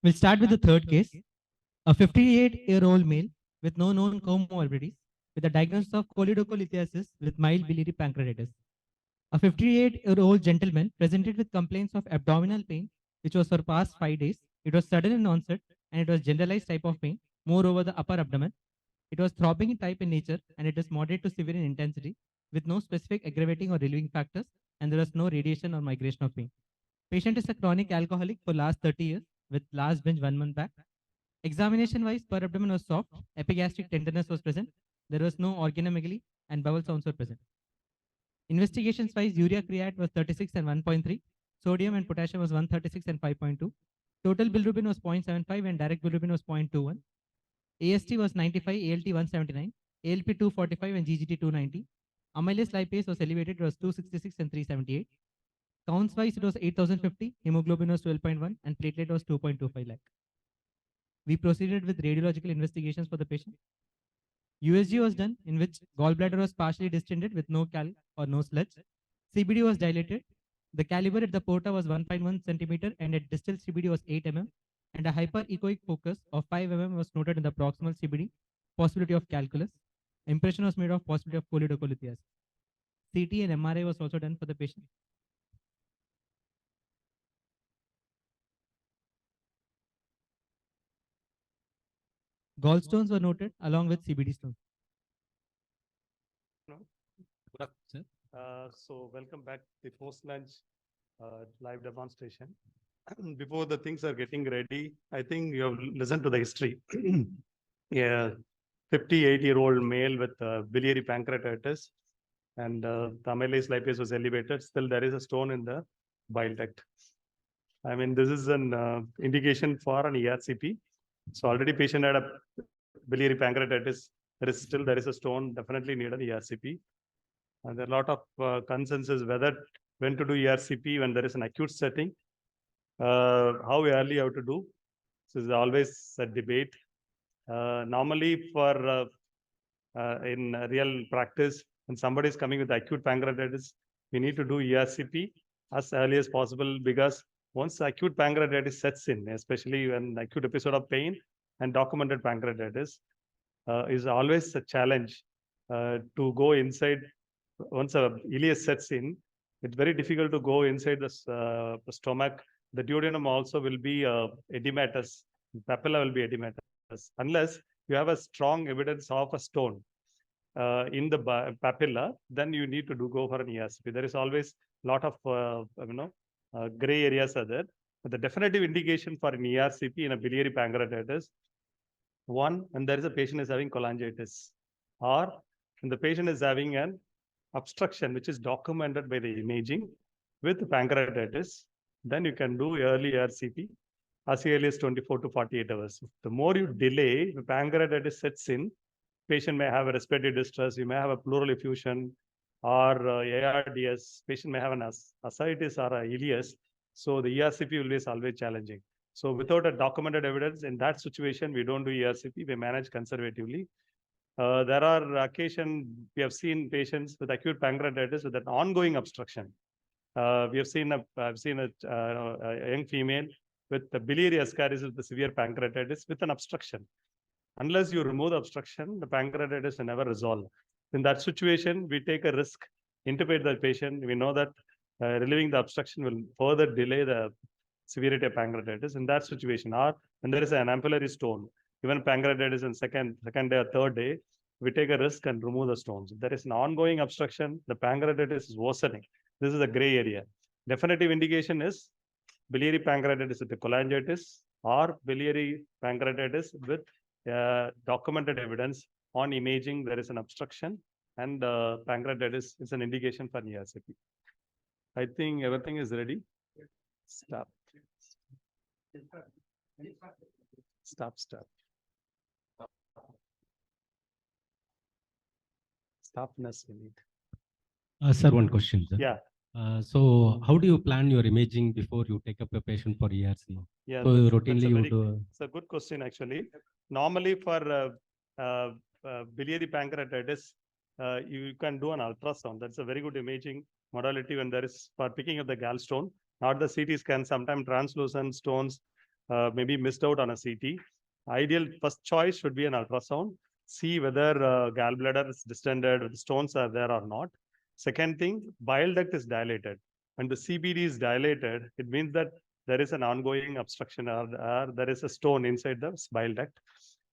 We'll start with the third case. A 58-year-old male with no known comorbidities with a diagnosis of choledocholitis with mild biliary pancreatitis. A 58-year-old gentleman presented with complaints of abdominal pain, which was for past 5 days. It was sudden in onset and it was generalized type of pain, more over the upper abdomen. It was throbbing in type in nature and it is moderate to severe in intensity with no specific aggravating or relieving factors, and there was no radiation or migration of pain. Patient is a chronic alcoholic for last 30 years with last binge 1 month back. Examination wise, per abdomen was soft, epigastric tenderness was present, there was no organomegaly, and bowel sounds were present. Investigations wise, urea creat was 36 and 1.3, sodium and potassium was 136 and 5.2. Total bilirubin was 0.75 and direct bilirubin was 0.21. AST was 95, ALT 179, ALP 245 and GGT 290. Amylase lipase was elevated, it was 266 and 378. Counts wise, it was 8050, hemoglobin was 12.1 and platelet was 2.25 lakh. We proceeded with radiological investigations for the patient. USG was done, in which gallbladder was partially distended with no cal or no sludge. CBD was dilated. The caliber at the porta was 1.1 centimeter and at distal CBD was 8 mm, and a hyperechoic focus of 5 mm was noted in the proximal CBD, possibility of calculus. Impression was made of possibility of choledocholitis. CT and MRI was also done for the patient. Gallstones were noted along with CBD stones. So welcome back to the post-lunch live demonstration. Before the things are getting ready, I think you have listened to the history. Yeah, 58-year-old male with biliary pancreatitis, and the amylase lipase was elevated. Still, there is a stone in the bile duct. I mean, this is an indication for an ERCP. So already patient had a biliary pancreatitis. There is a stone. Definitely need an ERCP. And there are a lot of consensus whether when to do ERCP when there is an acute setting, how early you have to do. So it's always a debate. Normally for in real practice, when somebody is coming with acute pancreatitis, we need to do ERCP as early as possible, because once acute pancreatitis sets in, especially when acute episode of pain and documented pancreatitis, is always a challenge to go inside. Once a ileus sets in, it's very difficult to go inside the stomach. The duodenum also will be edematous. Papilla will be edematous. Unless you have a strong evidence of a stone in the papilla, then you need to go for an ERCP. There is always a lot of gray areas are there. But the definitive indication for an ERCP in a biliary pancreatitis, one, when there is a patient is having cholangitis, or when the patient is having an obstruction which is documented by the imaging with pancreatitis, then you can do early ERCP as early as 24 to 48 hours. The more you delay, the pancreatitis sets in, patient may have a respiratory distress, you may have a pleural effusion or ARDS, patient may have an ascites or a ileus. So the ERCP will be always challenging. So without a documented evidence, in that situation, we don't do ERCP, we manage conservatively. There are occasions we have seen patients with acute pancreatitis with an ongoing obstruction. I've seen a young female with the biliary ascaris with the severe pancreatitis with an obstruction. Unless you remove the obstruction, the pancreatitis will never resolve. In that situation, we take a risk, intubate the patient. We know that relieving the obstruction will further delay the severity of pancreatitis. In that situation, or when there is an ampullary stone, even pancreatitis in second day or third day, we take a risk and remove the stones. If there is an ongoing obstruction, the pancreatitis is worsening. This is a gray area. Definitive indication is biliary pancreatitis with the cholangitis or biliary pancreatitis with documented evidence on imaging there is an obstruction, and pancreatitis is an indication for ERCP. I think everything is ready. Stop. Stopness we need. Sir, one question, sir. Yeah. So how do you plan your imaging before you take up a patient for ERC? Yeah, so routinely you do. It's a good question actually. Normally for biliary pancreatitis, you can do an ultrasound. That's a very good imaging modality when there is for picking up the gallstone, not the CT scan. Sometimes translucent stones maybe missed out on a CT. Ideal first choice should be an ultrasound. See whether gallbladder is distended, whether stones are there or not. Second thing, bile duct is dilated. When the CBD is dilated, it means that there is an ongoing obstruction or there is a stone inside the bile duct.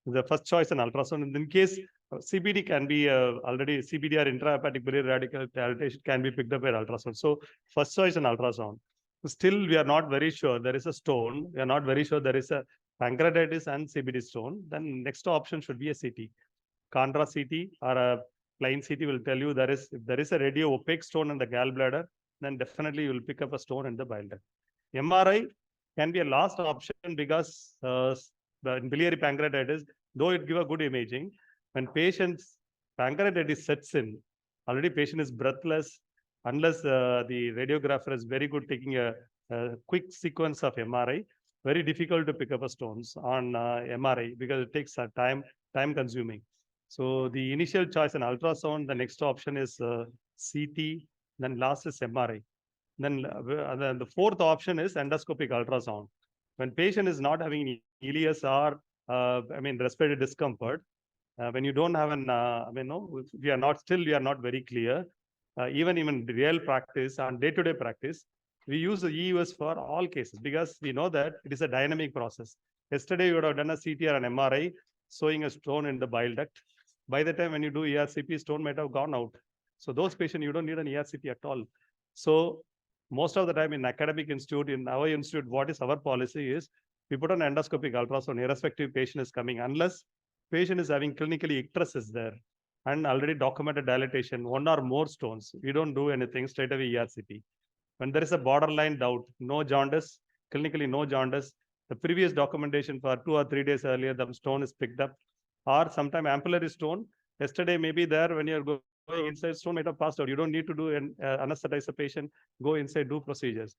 The first choice an ultrasound. And in case CBD can be already CBD or intrahepatic biliary radical dilatation can be picked up by ultrasound. So first choice an ultrasound. Still, we are not very sure there is a stone. We are not very sure there is a pancreatitis and CBD stone. Then next option should be a CT. Contra CT or a plain CT will tell you if there is a radio opaque stone in the gallbladder, then definitely you will pick up a stone in the bile duct. MRI can be a last option because in biliary pancreatitis, though it give a good imaging, when patient's pancreatitis sets in, already patient is breathless, unless the radiographer is very good taking a quick sequence of MRI, very difficult to pick up a stones on MRI because it takes time consuming. So the initial choice in ultrasound, the next option is CT, then last is MRI. Then the fourth option is endoscopic ultrasound. When patient is not having ileus or respiratory discomfort, when you don't have an, we are not very clear. Even in real practice, on day-to-day practice, we use the EUS for all cases because we know that it is a dynamic process. Yesterday, you would have done a CT or an MRI showing a stone in the bile duct. By the time when you do ERCP, stone might have gone out. So those patients, you don't need an ERCP at all. So most of the time in academic institute, in our institute, what is our policy is we put an endoscopic ultrasound, irrespective patient is coming, unless patient is having clinically icterus is there and already documented dilatation, one or more stones. We don't do anything, straight away ERCP. When there is a borderline doubt, no jaundice, clinically no jaundice, the previous documentation for 2 or 3 days earlier, the stone is picked up, or sometime ampullary stone. Yesterday, maybe there when you're going inside, stone might have passed out. You don't need to do an anesthetize the patient, go inside, do procedures.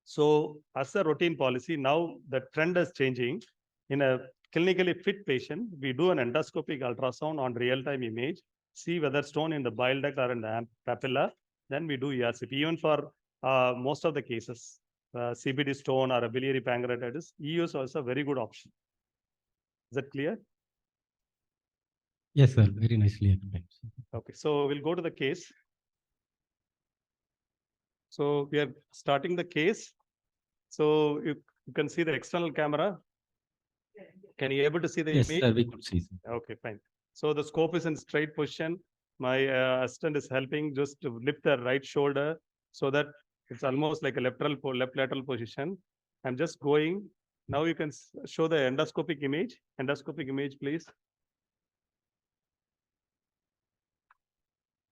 So as a routine policy, now the trend is changing. In a clinically fit patient, we do an endoscopic ultrasound on real-time image, see whether stone in the bile duct or in the papilla, then we do ERCP. Even for most of the cases, CBD stone or a biliary pancreatitis, EUS is also a very good option. Is that clear? Yes, sir. Very nicely explained. Okay, so we'll go to the case. So we are starting the case. So you can see the external camera. Can you able to see the Yes, image? sir, we could see. Okay, fine. So the scope is in straight position. My assistant is helping just to lift the right shoulder so that it's almost like a left lateral position. I'm just going. Now you can show the endoscopic image. Endoscopic image, please.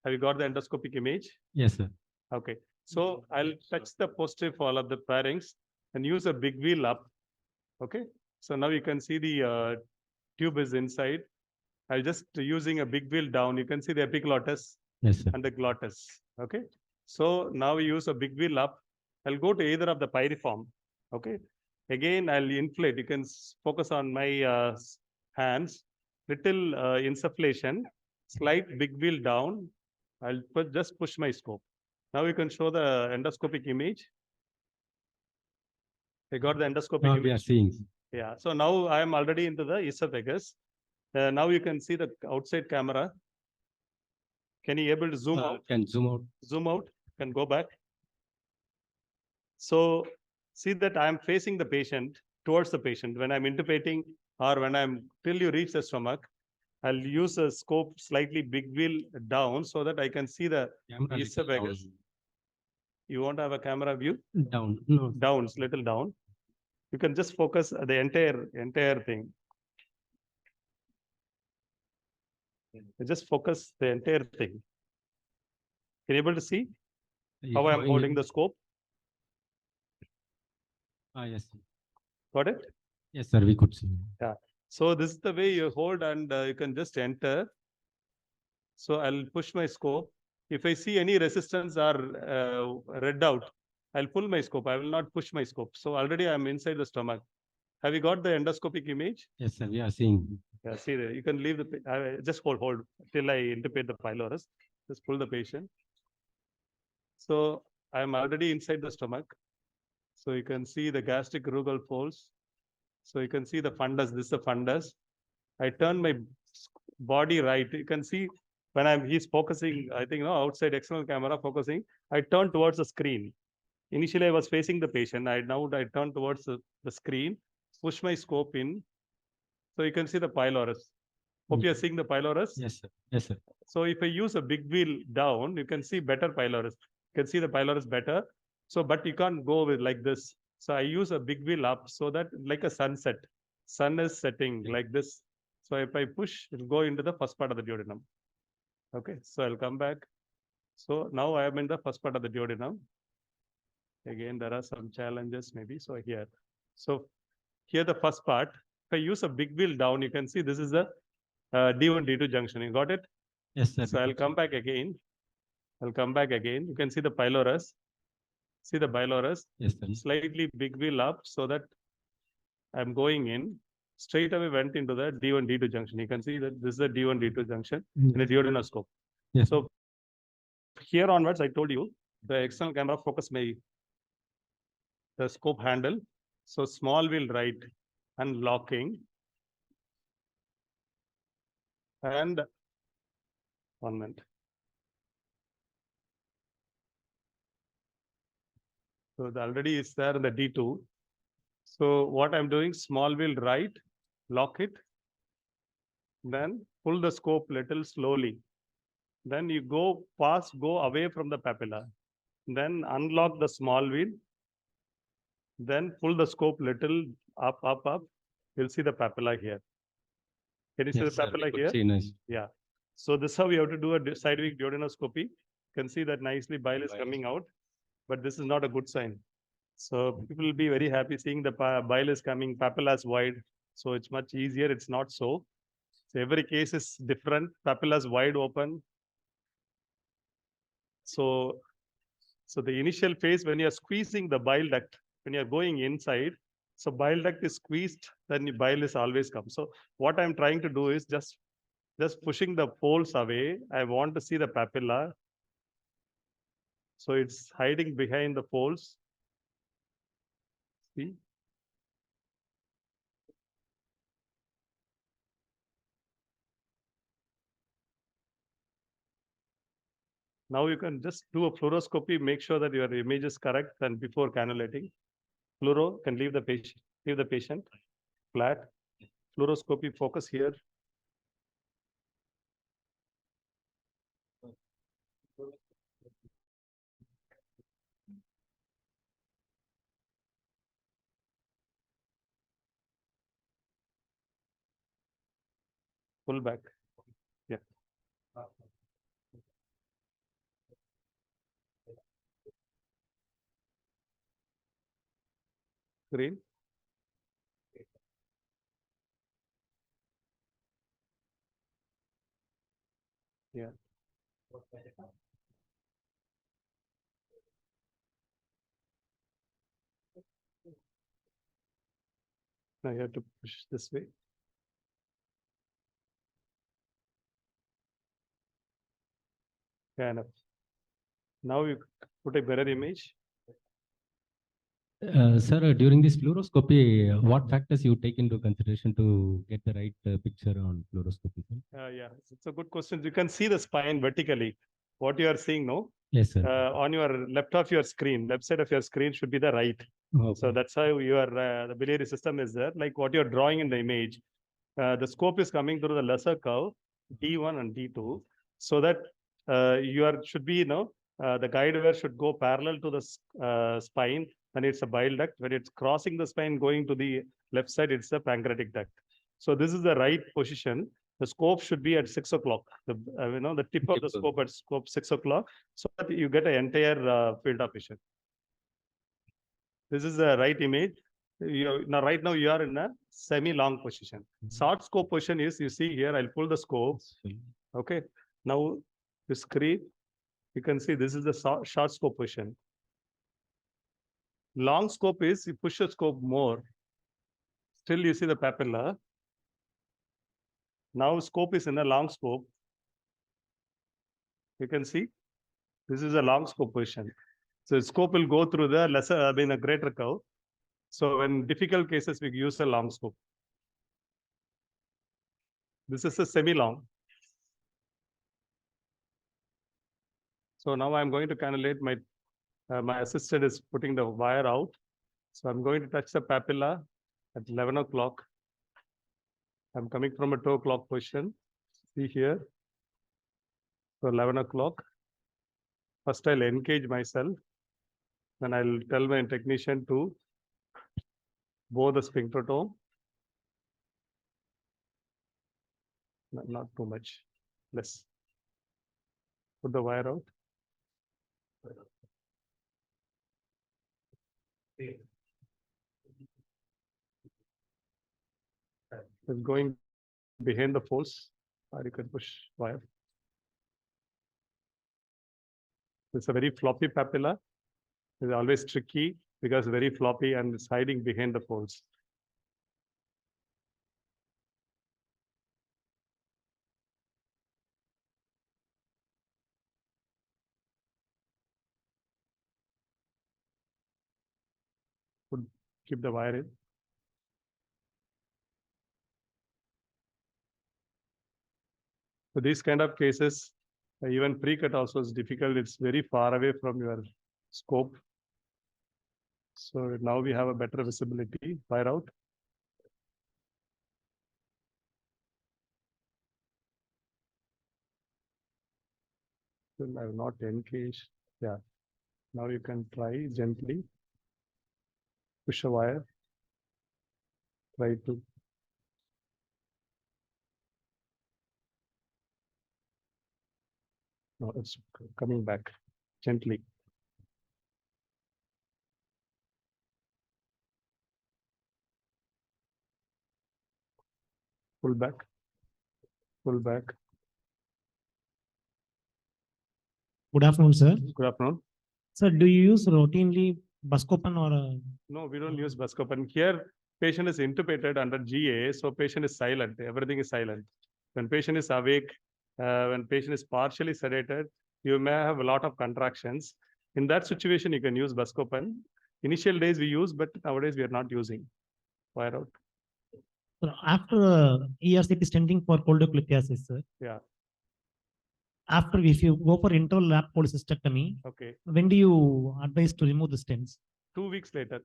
Have you got the endoscopic image? Yes, sir. Okay. So I'll touch the posterior wall of the pharynx and use a big wheel up. Okay. So now you can see the tube is inside. I'll just using a big wheel down. You can see the epiglottis and the glottis. Okay. So now we use a big wheel up. I'll go to either of the piriform. Okay. Again, I'll inflate. You can focus on my hands. Little insufflation. Slight big wheel down. I'll just push my scope. Now you can show the endoscopic image. I got the endoscopic image. We are seeing. Yeah. So now I am already into the esophagus. Now you can see the outside camera. Can you able to zoom out? Can zoom out. Zoom out. Can go back. So see that I am facing the patient towards the patient. When I'm intubating or when I'm till you reach the stomach, I'll use a scope slightly big wheel down so that I can see the esophagus. You want to have a camera view? Down. No. Down, little down. You can just focus the entire thing. Just focus the entire thing. Can you able to see how I'm holding the scope? Yes. Got it? Yes, sir. We could see. Yeah. So this is the way you hold and you can just enter. So I'll push my scope. If I see any resistance or red out, I'll pull my scope. I will not push my scope. So already I'm inside the stomach. Have you got the endoscopic image? Yes, sir. We are seeing. Yeah, see there. You can leave the just hold till I intubate the pylorus. Just pull the patient. So I'm already inside the stomach. So you can see the gastric rugal folds. So you can see the fundus, this is the fundus. I turn my body right. You can see when he's focusing, I think, outside external camera focusing, I turn towards the screen. Initially, I was facing the patient. I turn towards the screen, push my scope in. So you can see the pylorus. Hope you're seeing the pylorus. Yes, sir. Yes, sir. So if I use a big wheel down, you can see better pylorus. You can see the pylorus better. So, but you can't go with like this. So I use a big wheel up so that like a sunset. Sun is setting like this. So if I push, it'll go into the first part of the duodenum. Okay, so I'll come back. So now I am in the first part of the duodenum. Again, there are some challenges maybe. So here. So here the first part, if I use a big wheel down, you can see this is the D1, D2 junction. You got it? Yes, sir. So I'll come back again. I'll come back again. You can see the pylorus. See the pylorus? Yes, sir. Slightly big wheel up so that I'm going in. Straight away went into the D1, D2 junction. You can see that this is the D1, D2 junction in a duodenoscope. Yes. So here onwards, I told you, the external camera focus the scope handle. So small wheel right and locking. And 1 minute. So the already is there in the D2. So what I'm doing, small wheel right, lock it, then pull the scope little slowly. Then you go away from the papilla. Then unlock the small wheel. Then pull the scope little up. You'll see the papilla here. Can you see the papilla here? Nice. Yeah. So this is how we have to do a side-weak duodenoscopy. You can see that nicely bile is coming out, but this is not a good sign. So people will be very happy seeing the bile is coming, papilla is wide. So it's much easier. It's not so. So every case is different. Papilla is wide open. So the initial phase when you're squeezing the bile duct, when you're going inside, so bile duct is squeezed, then the bile is always come. So what I'm trying to do is just pushing the folds away. I want to see the papilla. So it's hiding behind the folds. See? Now you can just do a fluoroscopy, make sure that your image is correct and before cannulating. Fluoro can leave the patient flat. Fluoroscopy focus here. Pull back. Yeah. Green. Yeah. Now you have to push this way. Yeah, enough. Now you put a better image. Sir, during this fluoroscopy, what factors you take into consideration to get the right picture on fluoroscopy? Yeah, it's a good question. You can see the spine vertically. What you are seeing now, Yes, sir. on your left of your screen, left side of your screen should be the right. Okay. So that's how your the biliary system is there. Like what you're drawing in the image, the scope is coming through the lesser curve, D1 and D2, so that should be, the guide wire should go parallel to the spine, and it's a bile duct. When it's crossing the spine going to the left side, it's a pancreatic duct. So this is the right position. The scope should be at 6 o'clock. The tip of the scope at 6 o'clock, so that you get an entire field of vision. This is the right image. Right now you are in a semi-long position. Short scope position is, you see here, I'll pull the scope. Okay. Now the screen, you can see this is the short scope position. Long scope is you push the scope more. Still you see the papilla. Now scope is in a long scope. You can see this is a long scope position. So scope will go through the a greater curve. So when difficult cases, we use a long scope. This is a semi-long. So now I'm going to cannulate my assistant is putting the wire out. So I'm going to touch the papilla at 11 o'clock. I'm coming from a 2 o'clock position. See here. So 11 o'clock. First, I'll engage myself. Then I'll tell my technician to bore the sphincterotome. Not too much. Less. Put the wire out. It's going behind the folds, or you can push wire. It's a very floppy papilla. It's always tricky because very floppy and it's hiding behind the folds. Keep the wire in. So these kind of cases, even pre-cut also is difficult. It's very far away from your scope. So now we have a better visibility. Wire out. Still, I have not engaged. Yeah. Now you can try gently. Push a wire. Try to. No, it's coming back gently. Pull back. Pull back. Good afternoon, sir. Good afternoon. Sir, do you use routinely buscopan or No, we don't use buscopan. Here, patient is intubated under GA, so patient is silent. Everything is silent. When patient is awake, when patient is partially sedated, you may have a lot of contractions. In that situation, you can use buscopan. Initial days we use, but nowadays we are not using. Wire out. sir, after ERCP stenting for cholecystectomy, sir? Yeah. After, if you go for interval lap cholecystectomy, Okay. when do you advise to remove the stents? 2 weeks later.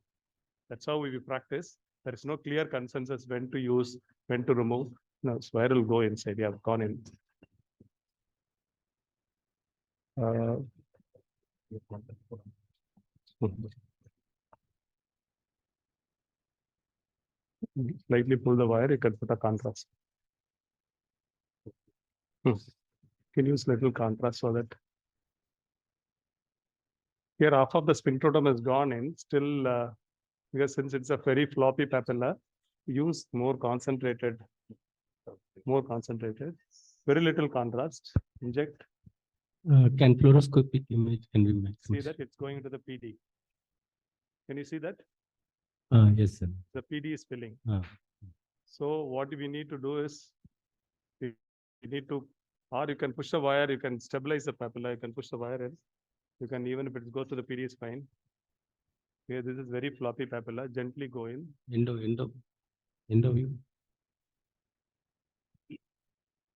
That's how we practice. There is no clear consensus when to use, when to remove. No, wire will go inside. Yeah, gone in. Slightly pull the wire, you can put a contrast. Can use little contrast so that here half of the sphincterotome is gone in, still because since it's a very floppy papilla, use more concentrated, very little contrast, inject. Can fluoroscopic image can be made? See that it's going into the PD. Can you see that? Yes, sir. The PD is filling. Ah. So what we need to do is, we need to, or you can push the wire, you can stabilize the papilla, you can push the wire in. You can, even if it goes to the PD is fine. Here, this is very floppy papilla, gently go in. Endo view.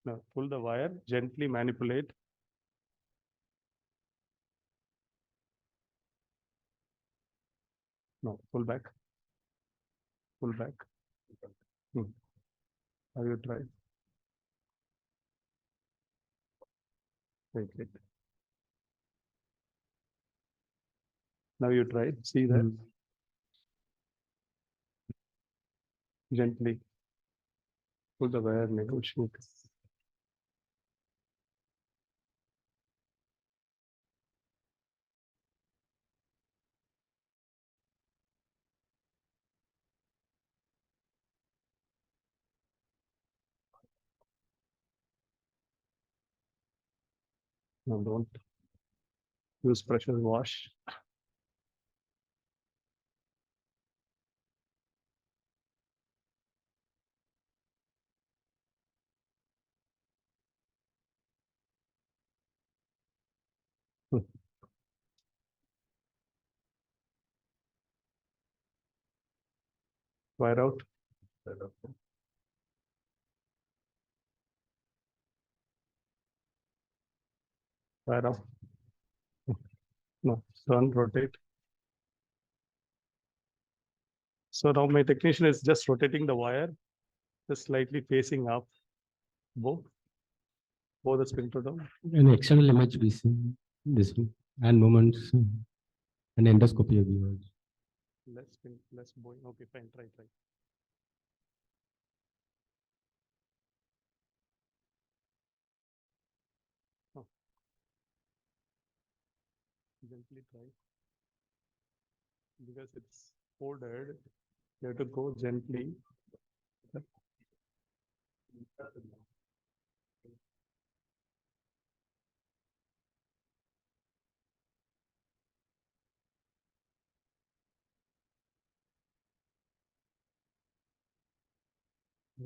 Now pull the wire, gently manipulate. No, pull back. Pull back. Have you tried? Wait. Now you try. See that? Gently. Pull the wire, negotiate. No, don't use pressure wash. Hmm. Wire out. Wire out. No, turn, rotate. So now my technician is just rotating the wire, just slightly facing up. Both the spindle down. An external image we see this one and moments and endoscopy of the Less spin, less bowing. Okay, fine. Try. Oh. Gently try. Because it's folded, you have to go gently.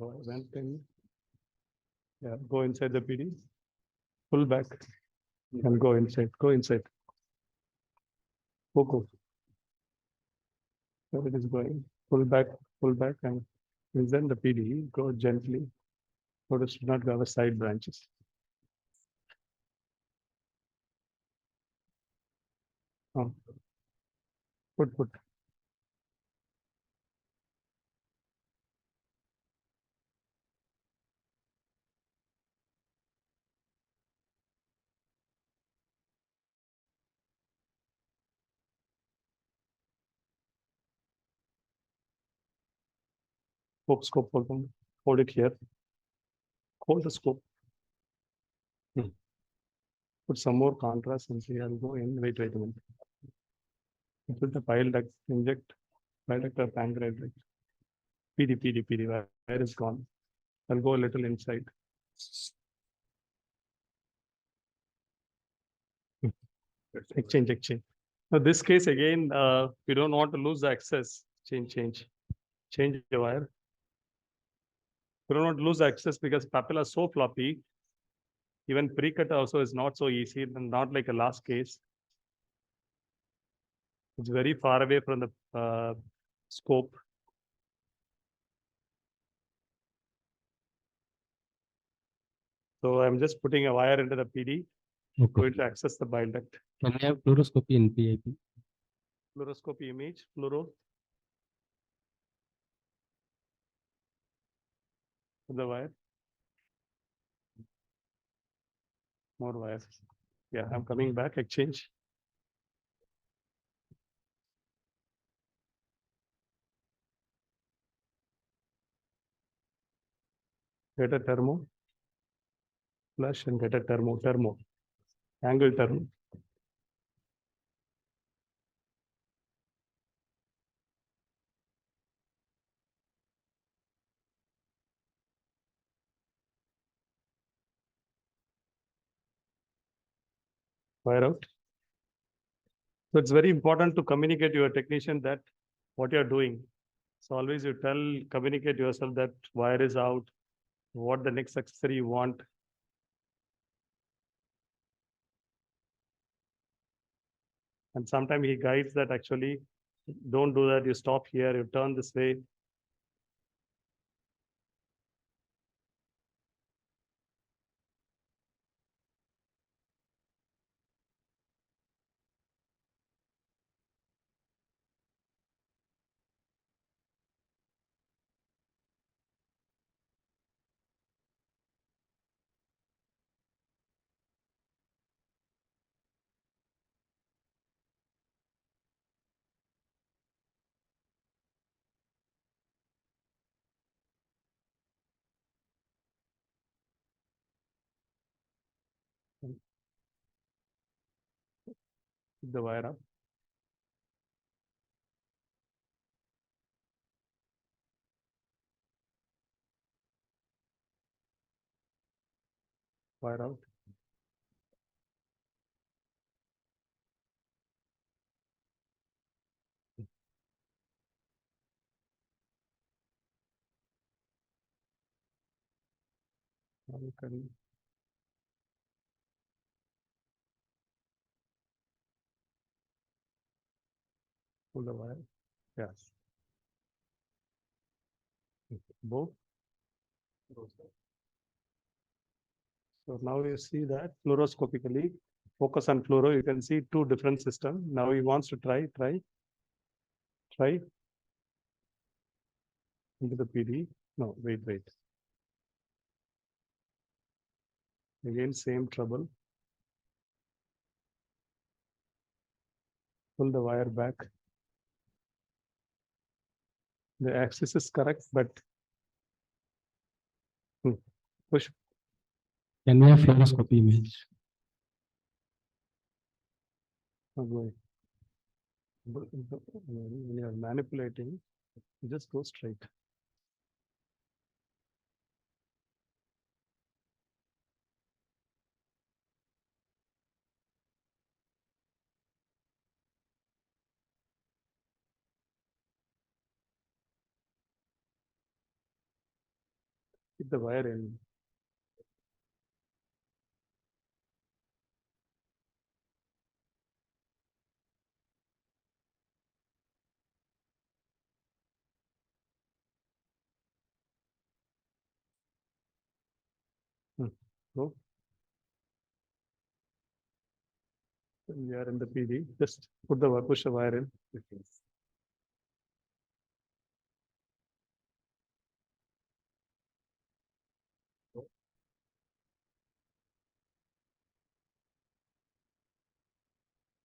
Went in. Yeah, go inside the PD. Pull back and go inside. Go inside. Go. There it is going. Pull back, and then the PD. Go gently. So it should not have a side branches. Oh. Put. Scope, hold it here. Hold the scope. Put some more contrast and see. I'll go in. Wait a minute. Put the pile duct, inject pile duct or pancreas. PD. Wire is gone. I'll go a little inside. Exchange. Now this case again, we don't want to lose the access. Change the wire. We don't want to lose the access because papilla is so floppy. Even pre-cut also is not so easy, and not like a last case. It's very far away from the scope. So I'm just putting a wire into the PD. Okay. Going to access the bile duct. Can we have fluoroscopy in PIP? Fluoroscopy image, fluoro. The wire. More wires. Yeah, I'm coming back. Exchange. Get a thermo. Flush and get a thermo. Angle thermo. Wire out. So it's very important to communicate to your technician that what you're doing. So always you communicate yourself that wire is out, what the next accessory you want. And sometimes he guides that actually, don't do that, you stop here, you turn this way. Keep the wire up. Wire out. Now you can pull the wire. Yes. Bow. So now you see that fluoroscopically, focus on fluoro, you can see two different systems. Now he wants to try into the PD. No, wait. Again, same trouble. Pull the wire back. The axis is correct, but push. Can we have fluoroscopy image? When you are manipulating, just go straight. Keep the wire in. Go. We are in the PD. Just push the wire in.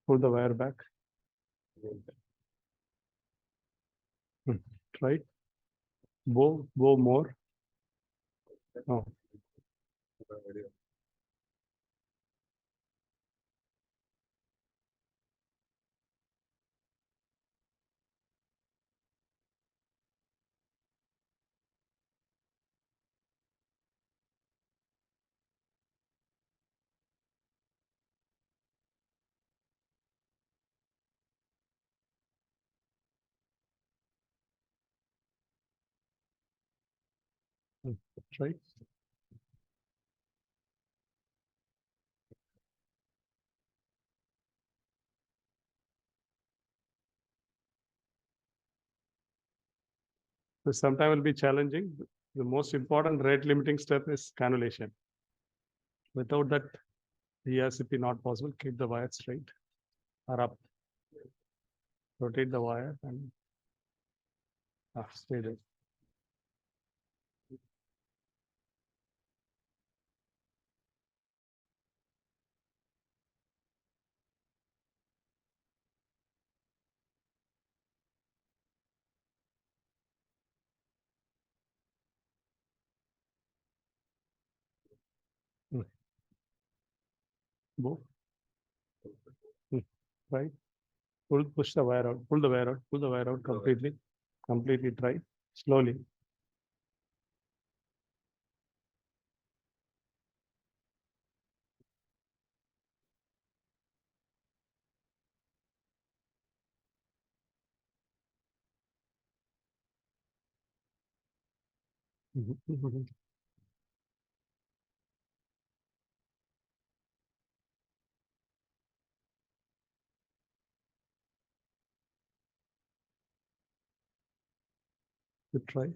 Pull the wire back. Try. Go more. No. Try. So sometimes will be challenging. The most important rate limiting step is cannulation. Without that, ERCP not possible. Keep the wire straight or up. Rotate the wire and stay there. Go. Right. Push the wire out. Pull the wire out. Pull the wire out completely. Completely try. Slowly. Good try.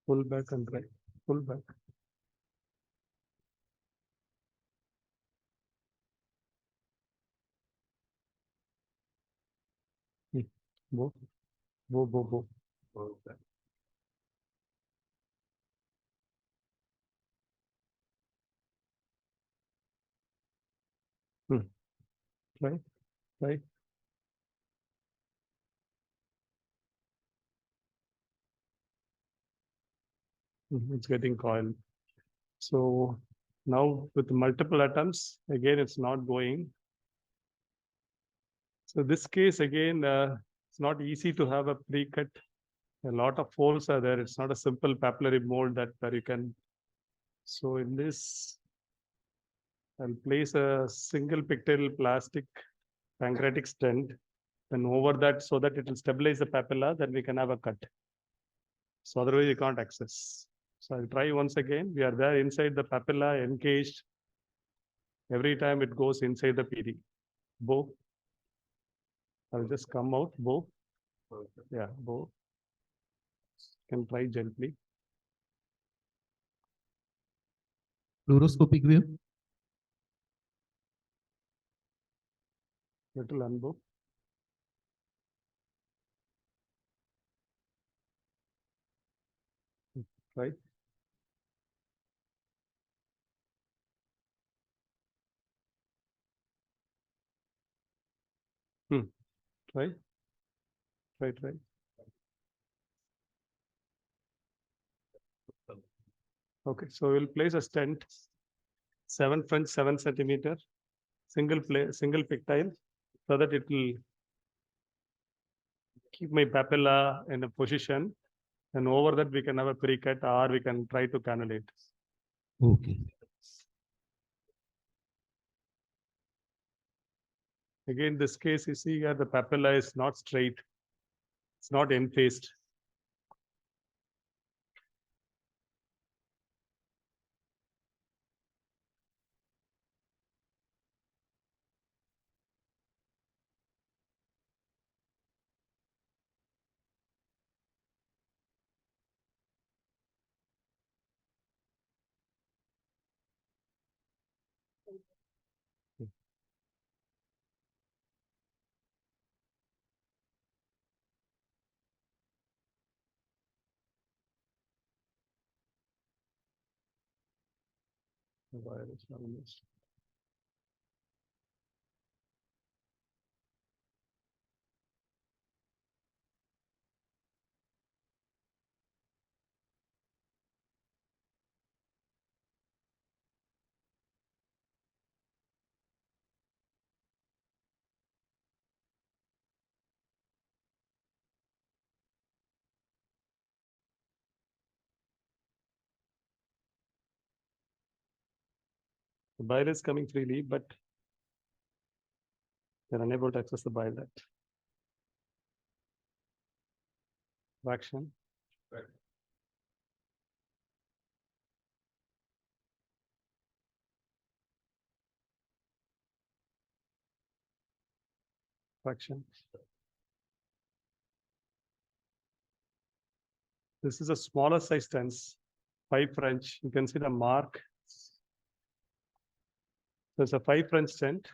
Pull back and try. Pull back. Go. Go. Try. Try. It's getting coiled. So now with multiple attempts, again, it's not going. So this case, again, it's not easy to have a pre-cut. A lot of folds are there. It's not a simple papillary mold that where you can. So in this, I'll place a single pigtail plastic pancreatic stent, then over that so that it will stabilize the papilla, then we can have a cut. So otherwise you can't access. So I'll try once again. We are there inside the papilla, encaged. Every time it goes inside the PD. Bow. I'll just come out, bow. Yeah, bow. Can try gently. Fluoroscopic view. Little unbow. Right. Try. Try. Okay, so we'll place a stent, 7 French 7 centimeter, single pictile, so that it will keep my papilla in a position. And over that we can have a pre-cut, or we can try to cannulate. Okay. Again, this case, you see here the papilla is not straight. It's not end-faced. The wire is almost. The bile is coming freely, but they're unable to access the bile duct. Traction. Traction. This is a smaller size stents, 5 French. You can see the mark. There's a 5 French stent,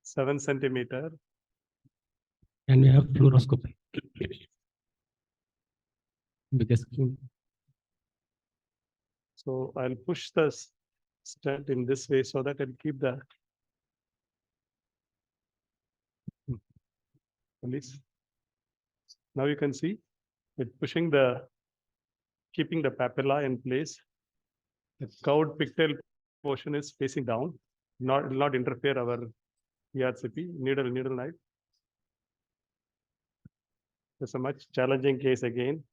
7 centimeter. And we have fluoroscopy. Because So I'll push the stent in this way so that I'll keep the release. Now you can see it pushing keeping the papilla in place. The curved pigtail portion is facing down. It will not interfere our ERCP, needle knife. It's a much challenging case again.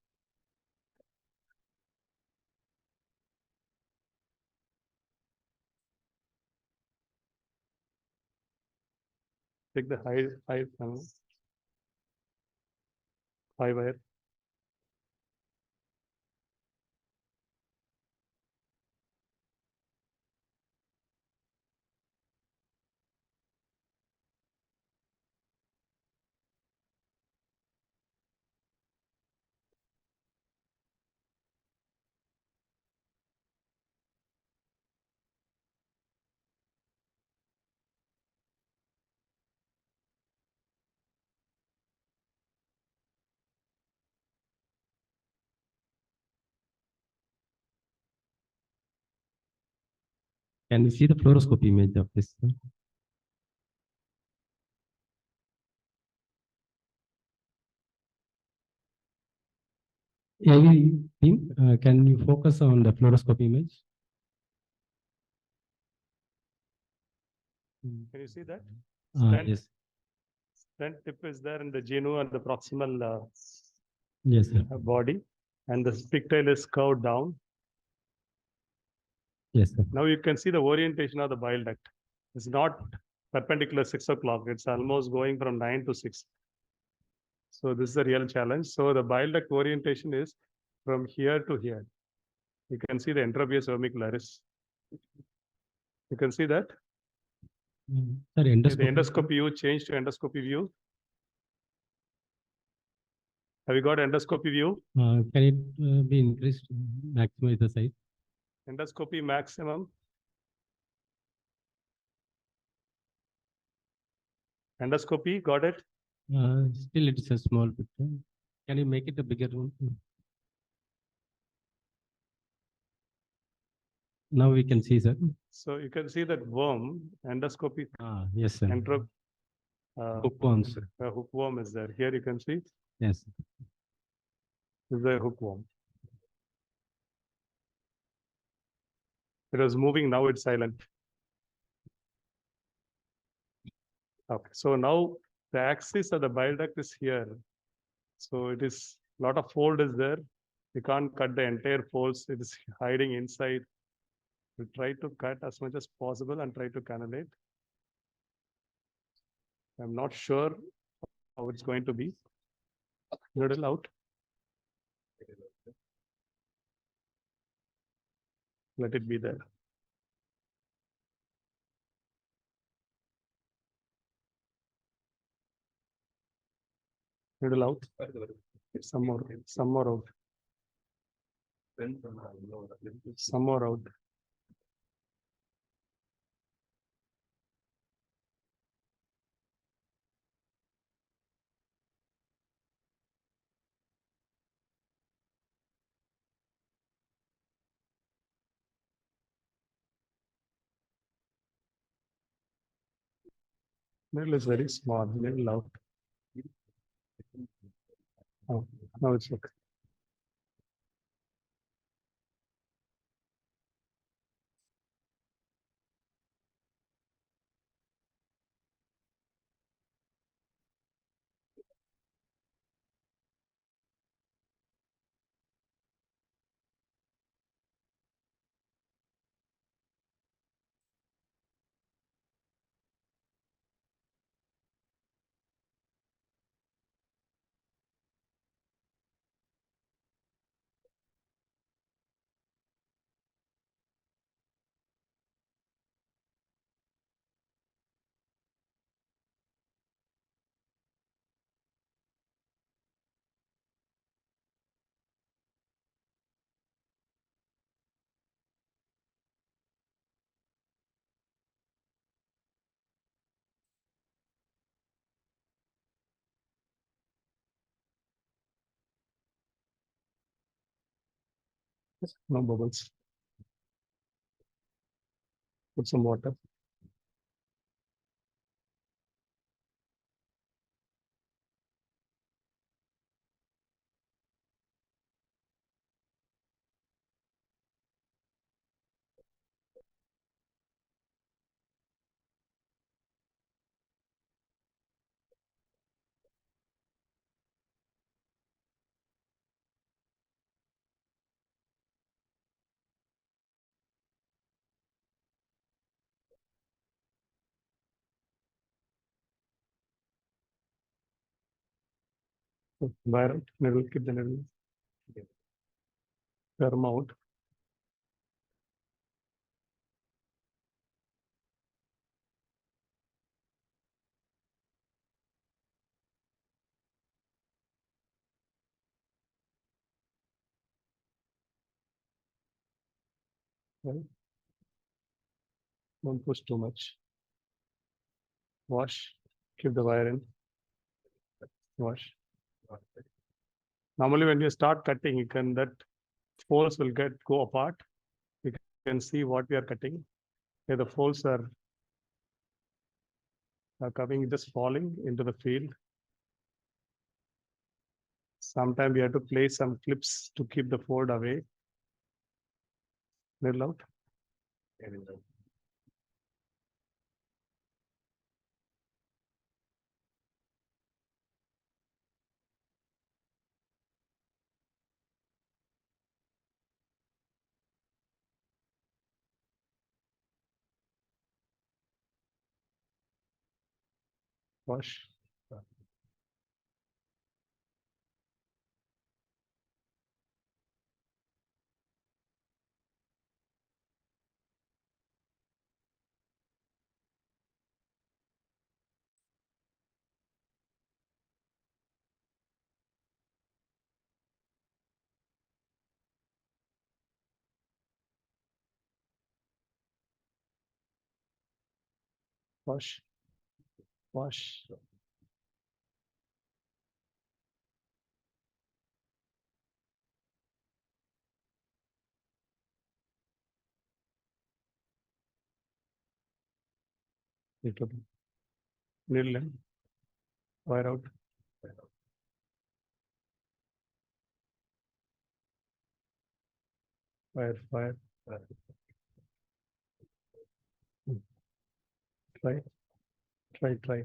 Take the high wire. can we see the fluoroscopy image of this? AV team, can you focus on the fluoroscopy image? Can you see that? Yes. Stent tip is there in the genu and the proximal Yes, sir. body, and the pigtail is curved down. Yes, sir. Now you can see the orientation of the bile duct. It's not perpendicular 6 o'clock. It's almost going from 9 to 6. So this is a real challenge. So the bile duct orientation is from here to here. You can see the entropius vermicularis. You can see that. Sir, The endoscopy. endoscopy view changed to endoscopy view. Have you got endoscopy view? Can it be increased, maximize the size? Endoscopy maximum. Endoscopy, got it? Still, it's a small picture. Can you make it a bigger one? Now we can see, sir. So you can see that worm, endoscopy, Yes, sir. hookworm, sir. hookworm is there. Here you can see Yes. is the hookworm. It was moving, now it's silent. Okay, so now the axis of the bile duct is here. So it is, a lot of fold is there. You can't cut the entire folds. It is hiding inside. We try to cut as much as possible and try to cannulate. I'm not sure how it's going to be. Needle out. Let it be there. Needle out. Some more out. Some more out. Needle is very small. Needle out. Oh, now it's okay. No bubbles. Put some water. Wire out. Needle, keep the needle. Term out. Right. Don't push too much. Wash. Keep the wire in. Wash. Normally, when you start cutting, you can that folds will go apart. You can see what we are cutting. Here the folds are coming, just falling into the field. Sometimes we have to place some clips to keep the fold away. Needle out. Wash. Wash. Wash. Needle in. Wire out. Fire. Try.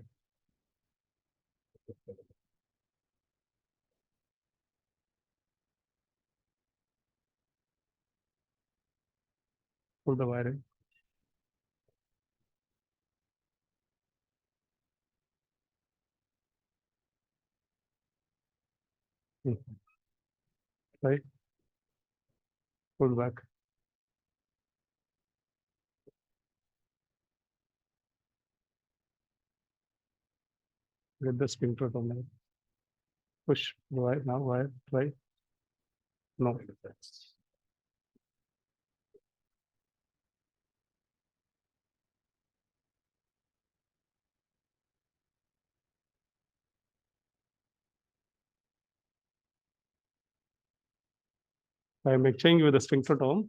Pull the wire in. Try. Pull back. Get the sphincter on there. Push the wire. Now wire. Try. No. I am exchanging with the sphincter tone.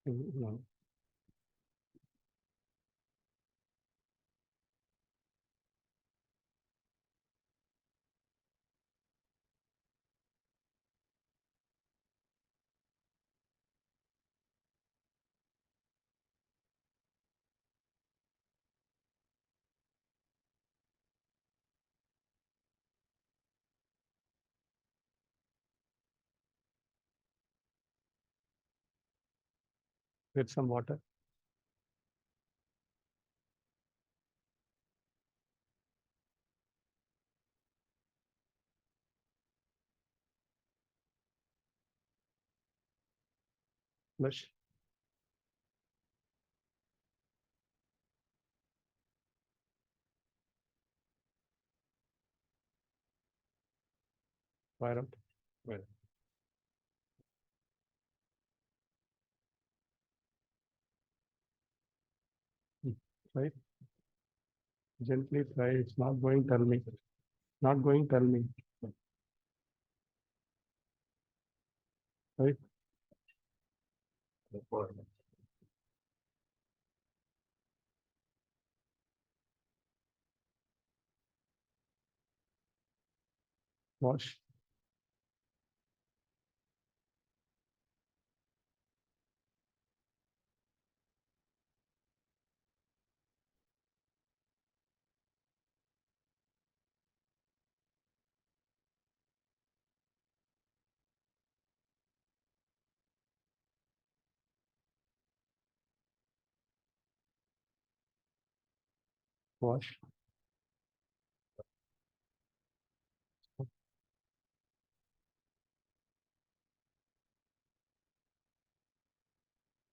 No. Get some water. Flush. Wire out. Right. Gently try. It's not going. Tell me. Not going. Tell me. Right. Wash. Wash.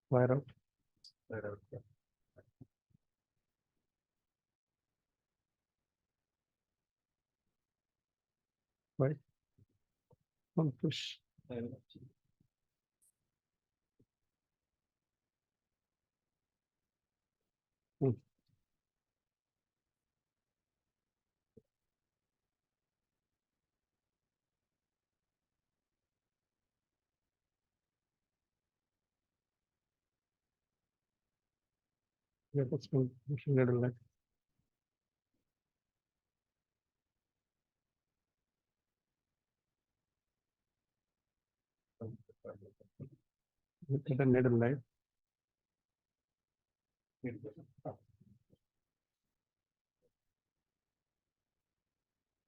Wire out. Right. Don't push. Yeah, that's been needle like. Look at the needle light.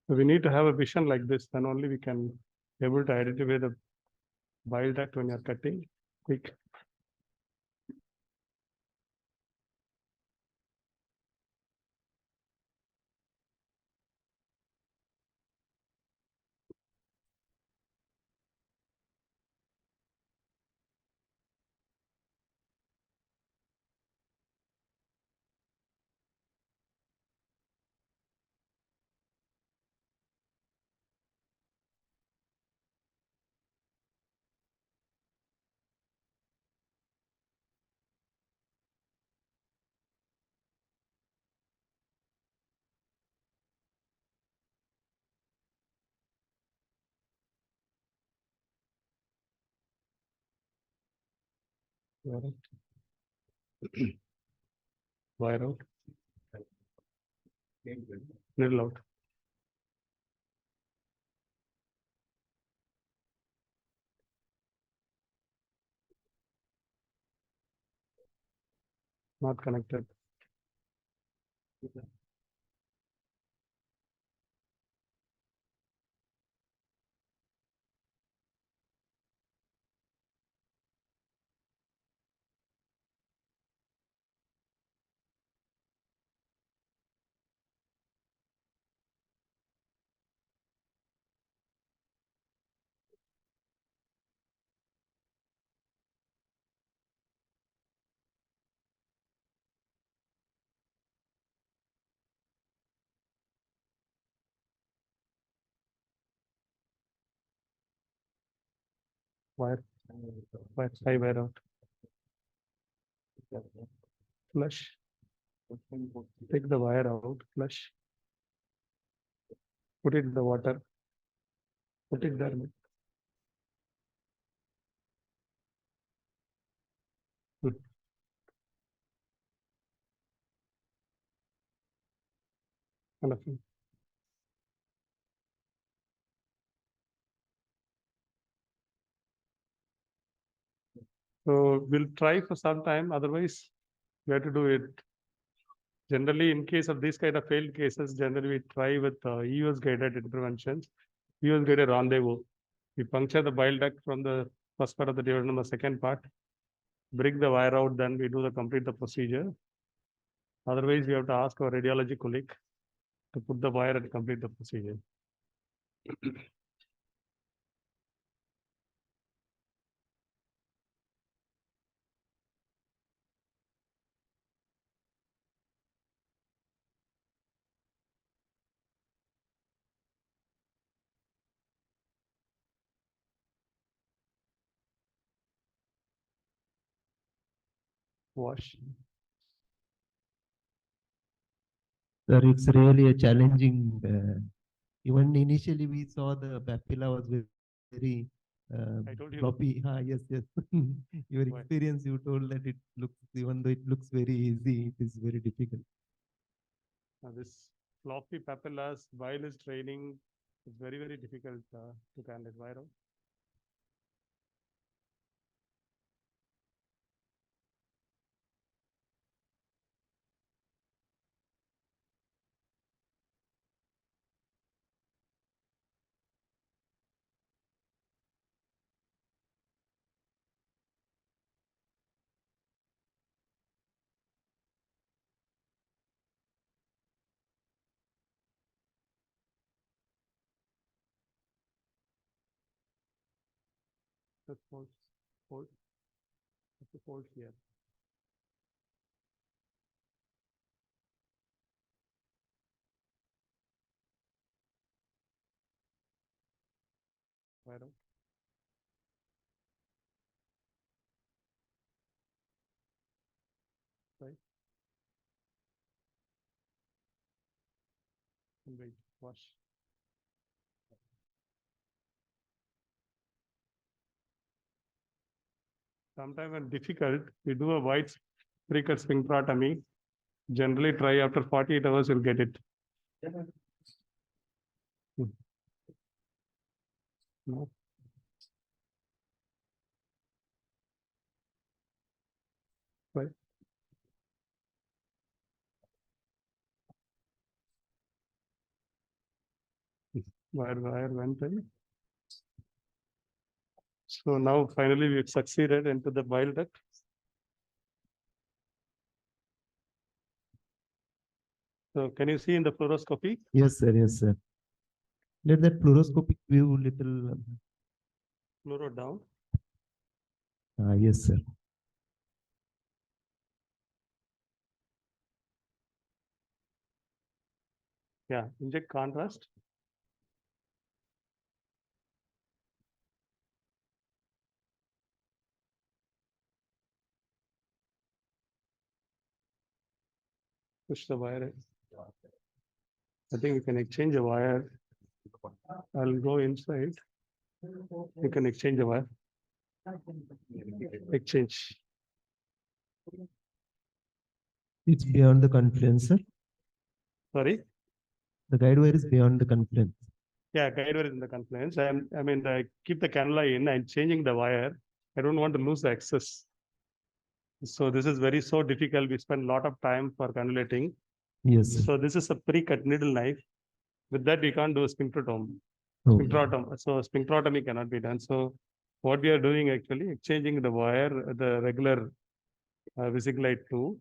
So we need to have a vision like this, then only we can able to identify the bile duct when you're cutting quick. Wire out. Wire out. Needle out. Not connected. Wire. Wire out. Flush. Take the wire out. Flush. Put it in the water. Put it there. Wonderful. So we'll try for some time. Otherwise, we have to do it. Generally, in case of these kind of failed cases, generally we try with EUS guided interventions, EUS guided rendezvous. We puncture the bile duct from the first part of the duodenum, the second part, bring the wire out, then we do the complete the procedure. Otherwise, we have to ask our radiology colleague to put the wire and complete the procedure. Wash. Sir, it's really a challenging. Even initially, we saw the papilla was very I told you. floppy. Yes, yes. Your Why? experience, you told that it looks, even though it looks very easy, it is very difficult. Now this floppy papillas, while is training, is very, very difficult to candidate viral. Just hold here. Viral. Right. And wait, wash. Sometimes when difficult, we do a wide precut sphincterotomy. Generally try after 48 hours, you'll get it. No. Right. Wire went in. So now finally we've succeeded into the bile duct. So can you see in the fluoroscopy? Yes, sir. Yes, sir. Let that fluoroscopic view little. Fluoro down. Yes, sir. Yeah, inject contrast. Push the wire in. I think we can exchange the wire. I'll go inside. You can exchange the wire. Exchange. It's beyond the confluence, sir. Sorry? The guide wire is beyond the confluence. Yeah, guide wire is in the confluence. I keep the cannula in, I'm changing the wire. I don't want to lose the access. So this is very so difficult. We spend a lot of time for cannulating. Yes, sir. So this is a pre-cut needle knife. With that, we can't do a sphincterotomy. Okay. So sphincterotomy cannot be done. So what we are doing actually, exchanging the wire, the regular Visiglide 2.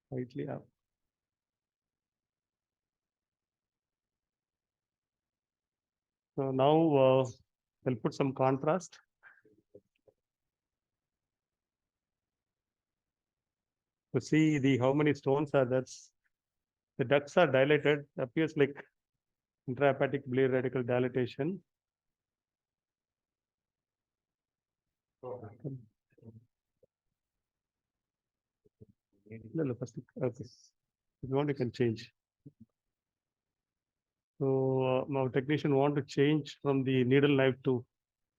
Slightly up. So now we'll put some contrast. To see how many stones are there. The ducts are dilated, appears like intrahepatic biliary radical dilatation. No, first, okay. If you want, you can change. So now technician want to change from the needle knife to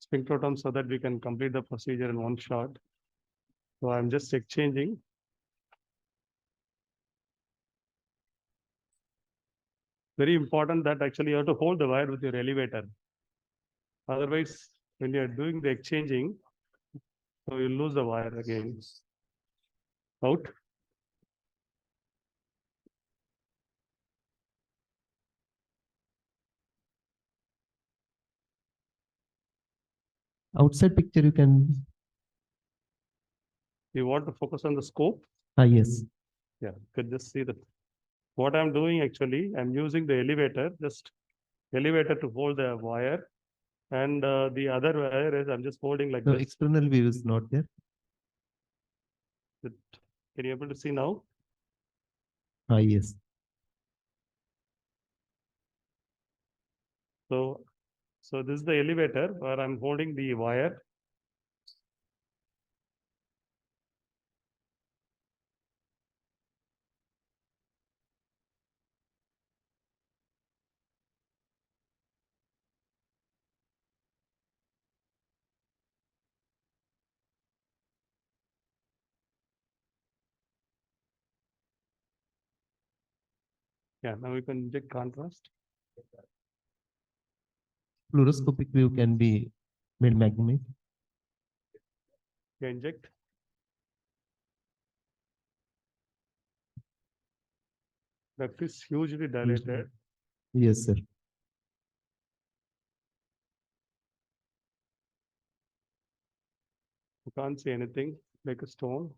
sphincterotomy so that we can complete the procedure in one shot. So I'm just exchanging. Very important that actually you have to hold the wire with your elevator. Otherwise, when you're doing the exchanging, so you lose the wire again. Out. Outside picture you can. You want to focus on the scope? Yes. Yeah, you can just see that. What I'm doing actually, I'm using the elevator, just elevator to hold the wire. And the other wire is I'm just holding like No, this. external view is not there. Can you able to see now? Yes. So this is the elevator where I'm holding the wire. Yeah, now we can inject contrast. Fluoroscopic view can be made magnet. You inject. That is hugely dilated. Yes, sir. You can't see anything like a stone.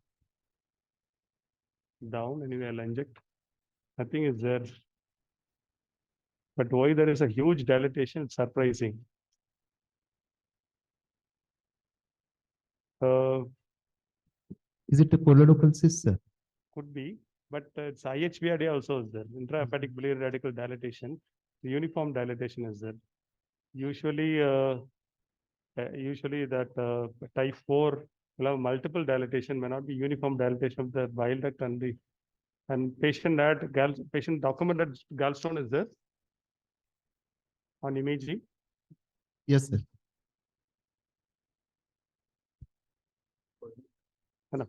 Down, anyway, I'll inject. Nothing is there. But why there is a huge dilatation, it's surprising. Is it a polylocal cyst, sir? Could be, but it's IHBRD also is there. Intrahepatic biliary radical dilatation. The uniform dilatation is there. Usually that type 4 will have multiple dilatation, may not be uniform dilatation of the bile duct and patient documented gallstone is there on imaging. Yes, sir. Enough.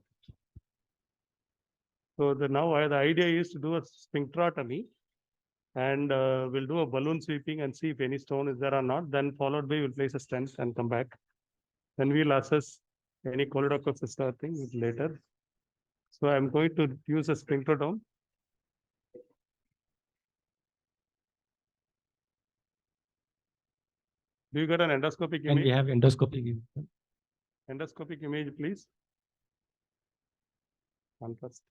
So now the idea is to do a sphincterotomy and we'll do a balloon sweeping and see if any stone is there or not. Then followed by we'll place a stent and come back. Then we'll assess any choledochoccyst or thing later. So I'm going to use a sphincterotomy. Do you got an endoscopic image? And we have endoscopic. Endoscopic image, please. Contrast.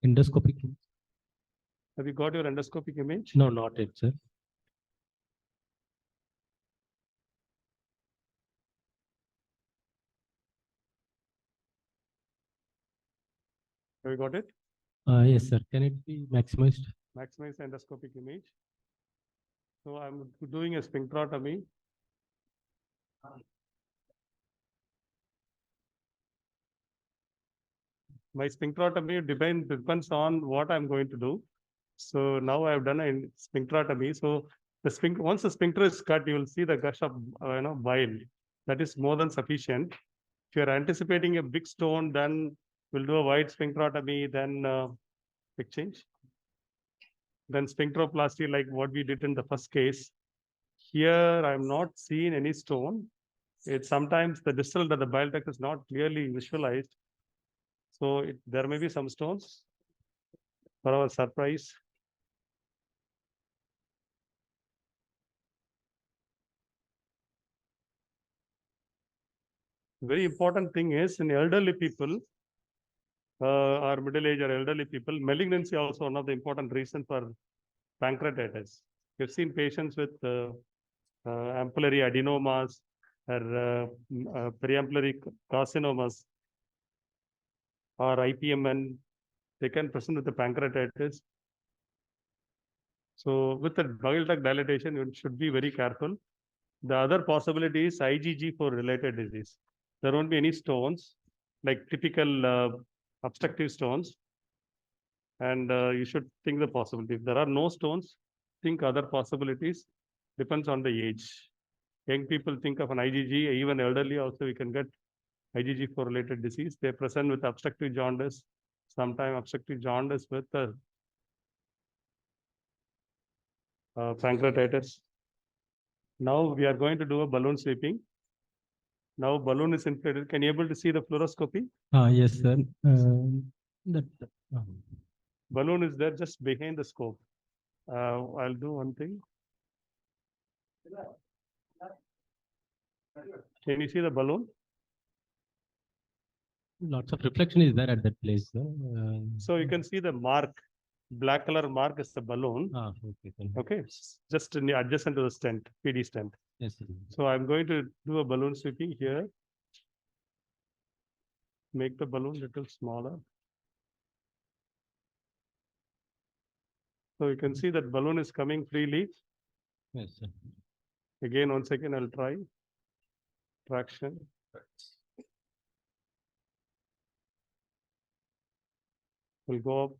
Endoscopic. Have you got your endoscopic image? No, not yet, sir. Have you got it? Yes, sir. Can it be maximized? Maximize endoscopic image. So I'm doing a sphincterotomy. My sphincterotomy depends on what I'm going to do. So now I've done a sphincterotomy. So once the sphincter is cut, you will see the gush of bile. That is more than sufficient. If you're anticipating a big stone, then we'll do a wide sphincterotomy, then quick change. Then sphincteroplasty, like what we did in the first case. Here, I'm not seeing any stone. It's sometimes the distal that the bile duct is not clearly visualized. So there may be some stones. For our surprise. Very important thing is in elderly people or middle-aged or elderly people, malignancy also one of the important reasons for pancreatitis. We've seen patients with ampullary adenomas or periampullary carcinomas or IPMN. They can present with the pancreatitis. So with the bile duct dilatation, you should be very careful. The other possibility is IgG4 related disease. There won't be any stones, like typical obstructive stones. And you should think the possibility. If there are no stones, think other possibilities. Depends on the age. Young people think of an IgG, even elderly also we can get IgG4 related disease. They present with obstructive jaundice, sometimes obstructive jaundice with pancreatitis. Now we are going to do a balloon sweeping. Now balloon is inflated. Can you able to see the fluoroscopy? Yes, sir. Balloon is there just behind the scope. I'll do one thing. Can you see the balloon? Lots of reflection is there at that place, sir. So you can see the mark, black color mark is the balloon. Okay, sir. Okay, just adjacent to the stent, PD stent. Yes, sir. So I'm going to do a balloon sweeping here. Make the balloon a little smaller. So you can see that balloon is coming freely. Yes, sir. Again, once again, I'll try. Traction. Will go up.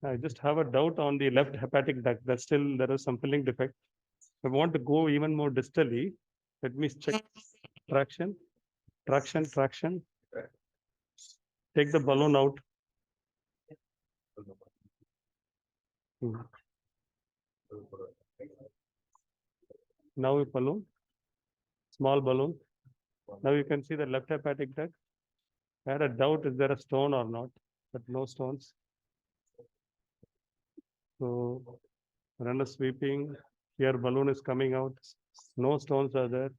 I just have a doubt on the left hepatic duct. That still there is some filling defect. I want to go even more distally. Let me check traction, traction, traction. Take the balloon out. Now a balloon, small balloon. Now you can see the left hepatic duct. I had a doubt, is there a stone or not, but no stones. So run a sweeping. Here balloon is coming out. No stones are there.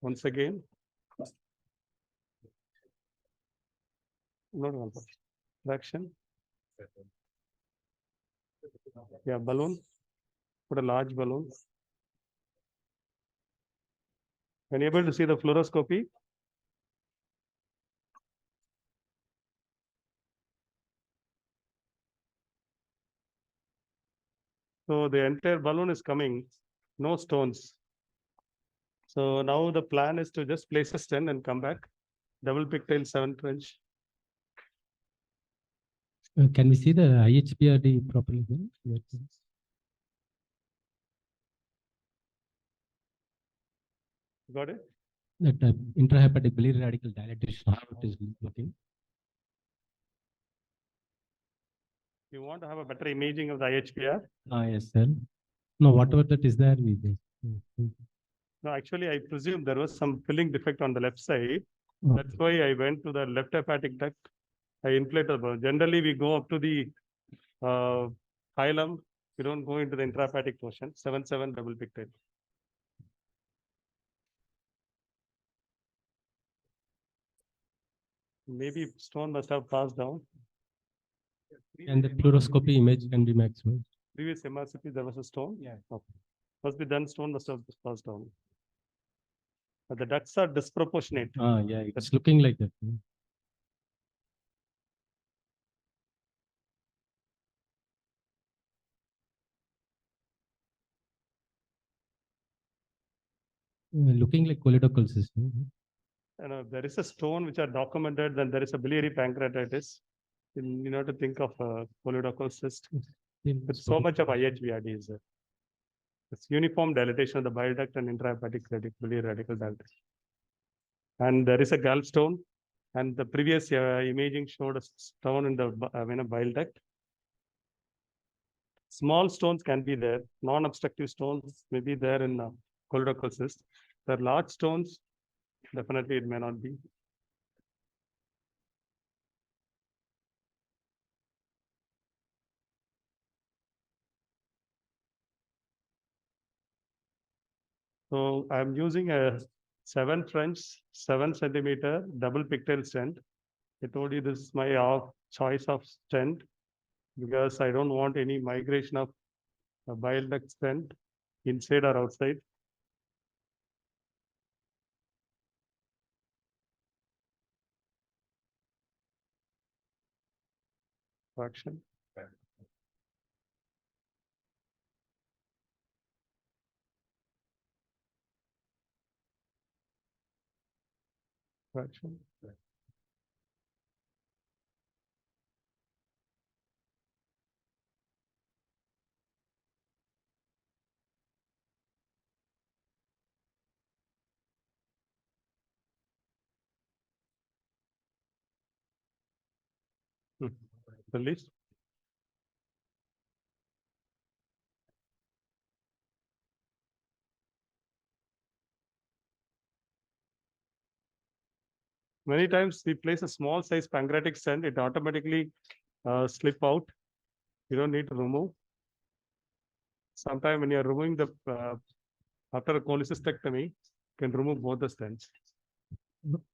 Once again. Not one. Traction. Yeah, balloon. Put a large balloon. Can you able to see the fluoroscopy? So the entire balloon is coming, no stones. So now the plan is to just place a stent and come back. Double pigtail 7th trench. Can we see the IHPRD properly? Yes. Got it? That intrahepatic biliary radical dilatation, how it is looking. You want to have a better imaging of the IHPR? Yes, sir. No, whatever that is there, we do. No, actually, I presume there was some filling defect on the left side. Okay. That's why I went to the left hepatic duct. I inflated the balloon. Generally, we go up to the hilum. We don't go into the intrahepatic portion. 7-7 double pigtail. Maybe stone must have passed down. And the fluoroscopy image can be maximized. Previous MRCP, there was a stone. Yeah. Okay. Must be done. Stone must have passed down. but the ducts are disproportionate. Yeah, it's looking like that. Looking like choledochal system. There is a stone which are documented, then there is a biliary pancreatitis. You know to think of a choledochal cyst with so much of IHBRD is there. It's uniform dilatation of the bile duct and intrahepatic biliary radical duct. And there is a gallstone, and the previous imaging showed a stone in the bile duct. Small stones can be there. Non-obstructive stones may be there in choledochal cyst. There are large stones, definitely it may not be. So I'm using a 7 French 7 centimeter double pigtail stent. I told you this is my choice of stent because I don't want any migration of a bile duct stent inside or outside. Action. Action. Release. Many times we place a small size pancreatic stent, it automatically slip out. You don't need to remove. Sometime when you're removing the after a cholecystectomy, you can remove both the stents.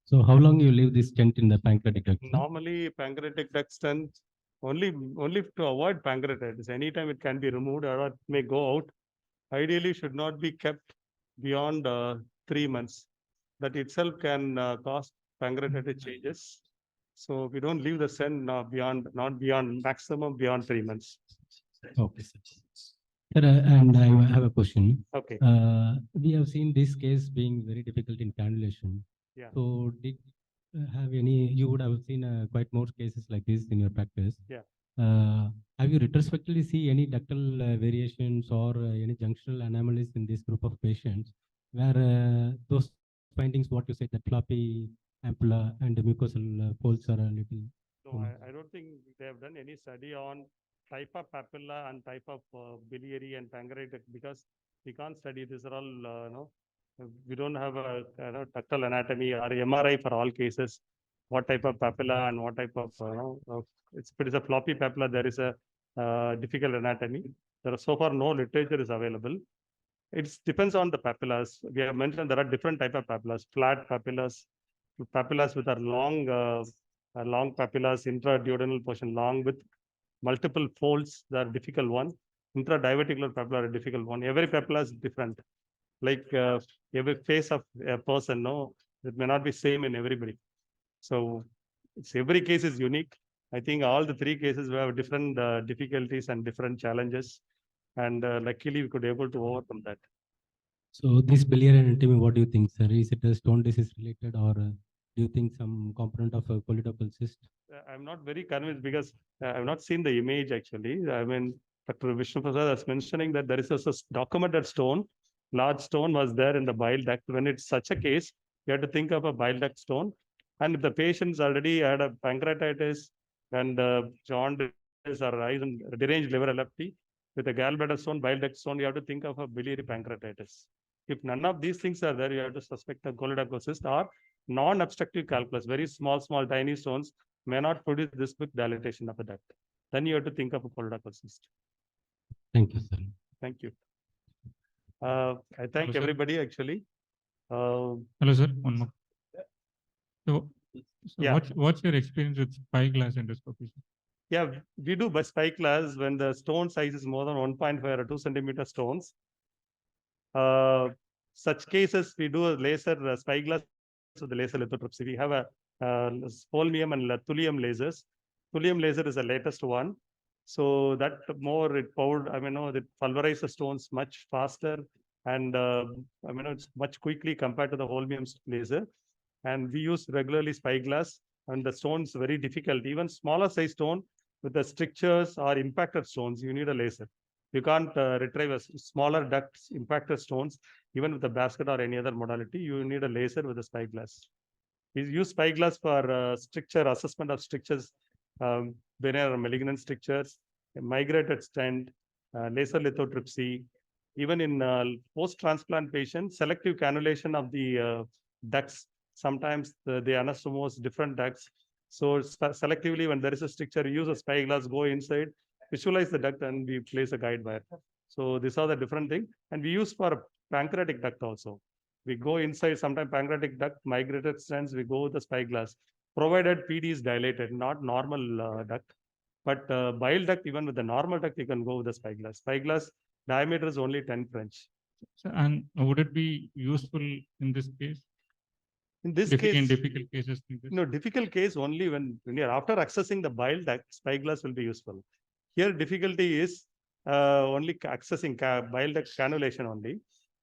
So how long you leave this stent in the pancreatic duct? Normally, pancreatic duct stent only to avoid pancreatitis. Anytime it can be removed or it may go out. Ideally, should not be kept beyond 3 months. That itself can cause pancreatitis changes. So we don't leave the stent not beyond maximum beyond 3 months. Okay, sir. Sir, and I have a question. Okay. We have seen this case being very difficult in cannulation. Yeah. So did have any, you would have seen quite more cases like this in your practice. Yeah. Have you retrospectively see any ductal variations or any junctional anomalies in this group of patients where those findings, what you said, that floppy ampulla and the mucosal folds are a little? No, I don't think they have done any study on type of papilla and type of biliary and pancreatic because we can't study. These are all, we don't have a ductal anatomy or MRI for all cases. What type of papilla and what type of, if it is a floppy papilla, there is a difficult anatomy. There are so far no literature is available. It depends on the papillas. We have mentioned there are different type of papillas, flat papillas, papillas with a long papillas, intraduodenal portion long with multiple folds, the difficult one. Intradiverticular papilla are a difficult one. Every papilla is different. Like every face of a person, no, it may not be same in everybody. So every case is unique. I think all the 3 cases we have different difficulties and different challenges. And luckily we could able to overcome that. So this biliary anatomy, what do you think, sir? Is it a stone disease related or do you think some component of a choledochal cyst? I'm not very convinced because I've not seen the image actually. I mean, Dr. Vishnu Prasad was mentioning that there is a documented stone, large stone was there in the bile duct. When it's such a case, you have to think of a bile duct stone. And if the patient's already had a pancreatitis and jaundice or deranged liver elepsy with a gallbladder stone, bile duct stone, you have to think of a biliary pancreatitis. If none of these things are there, you have to suspect a choledochal cyst or non-obstructive calculus, very small, tiny stones may not produce this quick dilatation of the duct. Then you have to think of a choledochal cyst. Thank you, sir. Thank you. I thank everybody actually. Hello, sir. One more. So yeah. what's your experience with spyglass endoscopy? Yeah, we do by spyglass when the stone size is more than 1.5 or 2 centimeter stones. such cases, we do a laser spyglass with the laser lithotripsy. We have a holmium and thulium lasers. Thulium laser is the latest one. So that more it poured, it pulverizes the stones much faster, and it's much quickly compared to the holmium laser. And we use regularly spyglass, and the stones very difficult. Even smaller size stone with the strictures or impacted stones, you need a laser. You can't retrieve a smaller ducts, impacted stones, even with a basket or any other modality. You need a laser with a spyglass. We use spyglass for stricture assessment of strictures, benign or malignant strictures, migrated stent, laser lithotripsy. Even in post-transplant patients, selective cannulation of the ducts. Sometimes they anastomose different ducts. So selectively, when there is a stricture, use a spyglass, go inside, visualize the duct, and we place a guide wire. So these are the different things. And we use for pancreatic duct also. We go inside, sometimes pancreatic duct, migrated stents, we go with the spyglass, provided PD is dilated, not normal duct. But bile duct, even with the normal duct, you can go with the spyglass. Spyglass diameter is only 10 French. And would it be useful in this case? In this case, in difficult cases? No, difficult case only when you're after accessing the bile duct, spyglass will be useful. Here, difficulty is only accessing bile duct cannulation only.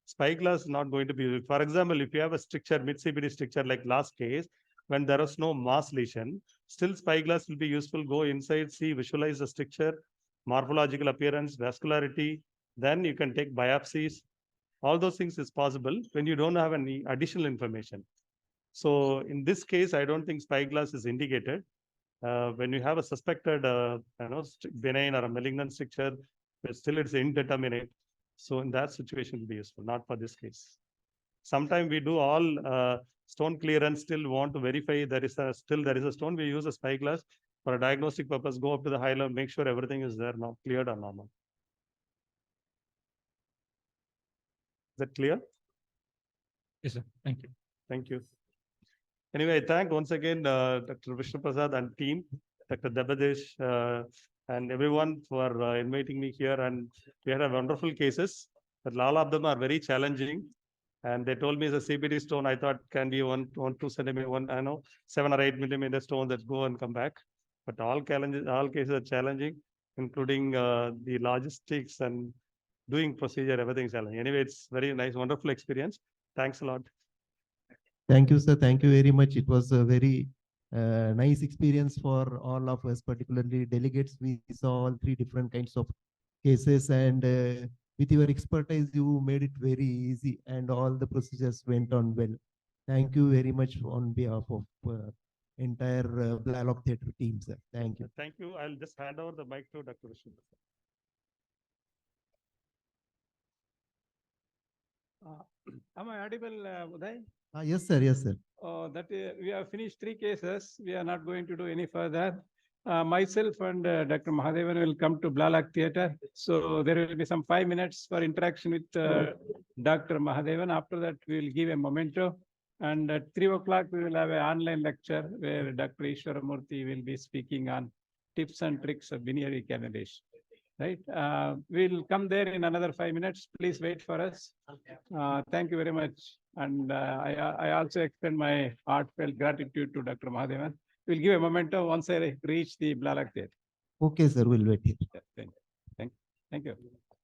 Spyglass is not going to be used. For example, if you have a stricture, mid-CBD stricture like last case, when there is no mass lesion, still spyglass will be useful. Go inside, see, visualize the stricture, morphological appearance, vascularity. Then you can take biopsies. All those things is possible when you don't have any additional information. So in this case, I don't think spyglass is indicated. When you have a suspected, benign or a malignant stricture, but still it's indeterminate. So in that situation, it will be useful, not for this case. Sometimes we do all stone clearance, still want to verify there is a stone. We use a spyglass for a diagnostic purpose. Go up to the high level, make sure everything is there now, cleared or normal. Is that clear? Yes, sir. Thank you. Thank you. Anyway, I thank once again Dr. Vishnu Prasad and team, Dr. Debadesh, and everyone for inviting me here. And we had wonderful cases, but all of them are very challenging. And they told me it's a CBD stone. I thought can be 2 centimeter, 7 or 8 millimeter stone that go and come back. But all cases are challenging, including the logistics and doing procedure, everything is challenging. Anyway, it's very nice, wonderful experience. Thanks a lot. Thank you, sir. Thank you very much. It was a very nice experience for all of us, particularly delegates. We saw all 3 different kinds of cases, and with your expertise, you made it very easy, and all the procedures went on well. Thank you very much on behalf of entire Blalock Theatre team, sir. Thank you. Thank you. I'll just hand over the mic to Dr. Vishnu. Am I audible, Uday? Yes, sir. Yes, sir. We have finished 3 cases. We are not going to do any further. Myself and Dr. Mahadevan will come to Blalock Theatre. So there will be some 5 minutes for interaction with Dr. Mahadevan. After that, we will give a memento. And at 3 o'clock, we will have an online lecture where Dr. Ishwaramurthy will be speaking on tips and tricks of biliary cannulation. Right? We'll come there in another 5 minutes. Please wait for us. Thank you very much. And I also extend my heartfelt gratitude to Dr. Mahadevan. We'll give a memento once I reach the Blalock Theatre. Okay, sir. We'll wait here. Yeah, thank you.